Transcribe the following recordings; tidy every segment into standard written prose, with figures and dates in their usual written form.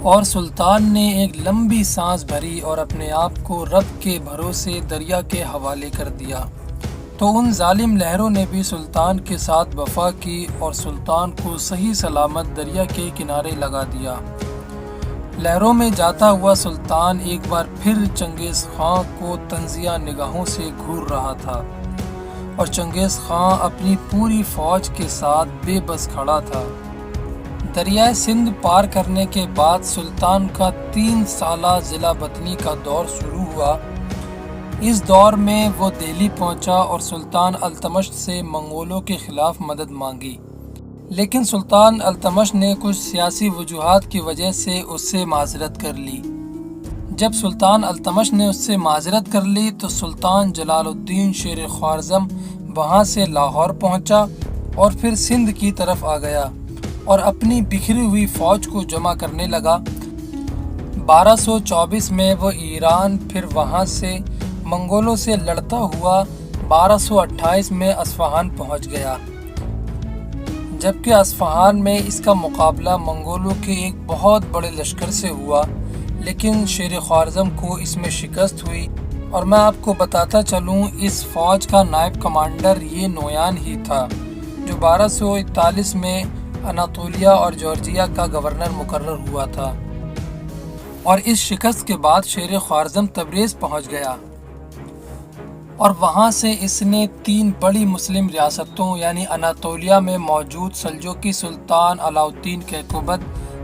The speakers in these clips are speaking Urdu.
اور سلطان نے ایک لمبی سانس بھری اور اپنے آپ کو رب کے بھروسے دریا کے حوالے کر دیا۔ تو ان ظالم لہروں نے بھی سلطان کے ساتھ وفا کی اور سلطان کو صحیح سلامت دریا کے کنارے لگا دیا۔ لہروں میں جاتا ہوا سلطان ایک بار پھر چنگیز خان کو طنزیہ نگاہوں سے گھور رہا تھا، اور چنگیز خان اپنی پوری فوج کے ساتھ بے بس کھڑا تھا۔ دریائے سندھ پار کرنے کے بعد سلطان کا 3 سالہ ضلع بطنی کا دور شروع ہوا۔ اس دور میں وہ دہلی پہنچا اور سلطان التمش سے منگولوں کے خلاف مدد مانگی، لیکن سلطان التمش نے کچھ سیاسی وجوہات کی وجہ سے اس سے معذرت کر لی۔ جب سلطان التمش نے اس سے معذرت کر لی تو سلطان جلال الدین شیر خوارزم وہاں سے لاہور پہنچا اور پھر سندھ کی طرف آ گیا اور اپنی بکھری ہوئی فوج کو جمع کرنے لگا۔ 1224 میں وہ ایران، پھر وہاں سے منگولوں سے لڑتا ہوا 1228 میں اصفہان پہنچ گیا، جبکہ اصفہان میں اس کا مقابلہ منگولوں کے ایک بہت بڑے لشکر سے ہوا، لیکن شیر خوارزم کو اس میں شکست ہوئی۔ اور میں آپ کو بتاتا چلوں، اس فوج کا نائب کمانڈر یہ نویان ہی تھا جو 1241 میں اناطولیہ اور جارجیا کا گورنر مقرر ہوا تھا۔ اور اس شکست کے بعد شیر خوارزم تبریز پہنچ گیا اور وہاں سے اس نے 3 بڑی مسلم ریاستوں یعنی اناطولیہ میں موجود سلجوقی سلطان علاء الدین کیقوباد،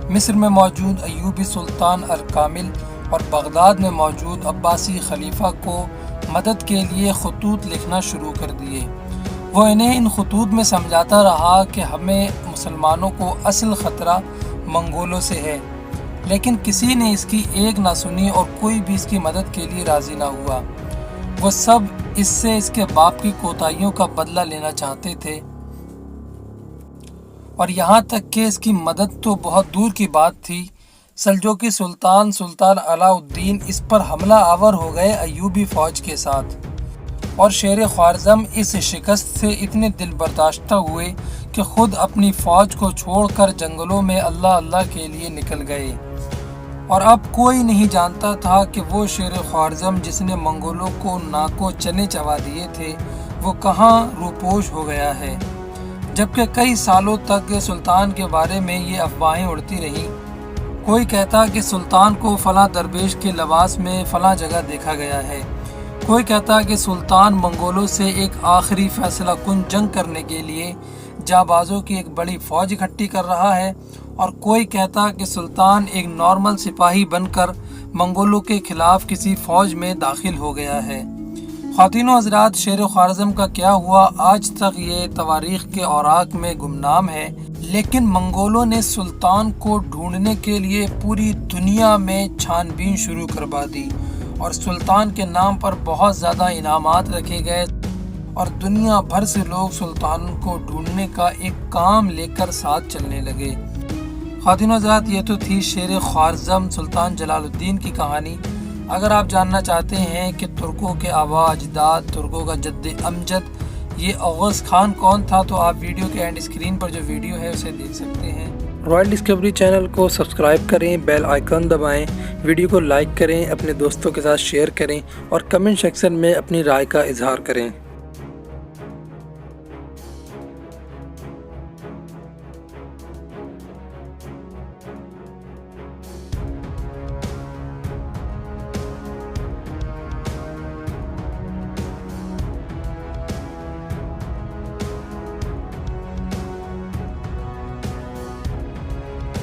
مصر میں موجود ایوبی سلطان الکامل اور بغداد میں موجود عباسی خلیفہ کو مدد کے لیے خطوط لکھنا شروع کر دیے۔ وہ انہیں ان خطوط میں سمجھاتا رہا کہ ہمیں مسلمانوں کو اصل خطرہ منگولوں سے ہے، لیکن کسی نے اس کی ایک نہ سنی اور کوئی بھی اس کی مدد کے لیے راضی نہ ہوا۔ وہ سب اس سے اس کے باپ کی کوتاہیوں کا بدلہ لینا چاہتے تھے، اور یہاں تک کہ اس کی مدد تو بہت دور کی بات تھی، سلجوقی سلطان علاء الدین اس پر حملہ آور ہو گئے ایوبی فوج کے ساتھ، اور شیر خوارزم اس شکست سے اتنے دل برداشتہ ہوئے کہ خود اپنی فوج کو چھوڑ کر جنگلوں میں اللہ اللہ کے لیے نکل گئے۔ اور اب کوئی نہیں جانتا تھا کہ وہ شیر خوارزم جس نے منگولوں کو ناکو چنے چبا دیے تھے وہ کہاں روپوش ہو گیا ہے، جبکہ کئی سالوں تک سلطان کے بارے میں یہ افواہیں اڑتی رہیں۔ کوئی کہتا کہ سلطان کو فلاں درویش کے لباس میں فلاں جگہ دیکھا گیا ہے، کوئی کہتا کہ سلطان منگولوں سے ایک آخری فیصلہ کن جنگ کرنے کے لیے جانبازوں کی ایک بڑی فوج اکٹھی کر رہا ہے، اور کوئی کہتا کہ سلطان ایک نارمل سپاہی بن کر منگولوں کے خلاف کسی فوج میں داخل ہو گیا ہے۔ خواتین و حضرات، شیر خوارزم کا کیا ہوا آج تک یہ تواریخ کے اوراق میں گمنام ہے، لیکن منگولوں نے سلطان کو ڈھونڈنے کے لیے پوری دنیا میں چھان بین شروع کروا دی، اور سلطان کے نام پر بہت زیادہ انعامات رکھے گئے، اور دنیا بھر سے لوگ سلطان کو ڈھونڈنے کا ایک کام لے کر ساتھ چلنے لگے۔ خواتین و حضرات، یہ تو تھی شیر خوارزم سلطان جلال الدین کی کہانی۔ اگر آپ جاننا چاہتے ہیں کہ ترکوں کے آباء اجداد، ترکوں کا جد امجد یہ اوغوز خان کون تھا، تو آپ ویڈیو کے اینڈ اسکرین پر جو ویڈیو ہے اسے دیکھ سکتے ہیں۔ رائل ڈسکوری چینل کو سبسکرائب کریں، بیل آئیکن دبائیں، ویڈیو کو لائک کریں، اپنے دوستوں کے ساتھ شیئر کریں اور کمنٹ سیکشن میں اپنی رائے کا اظہار کریں۔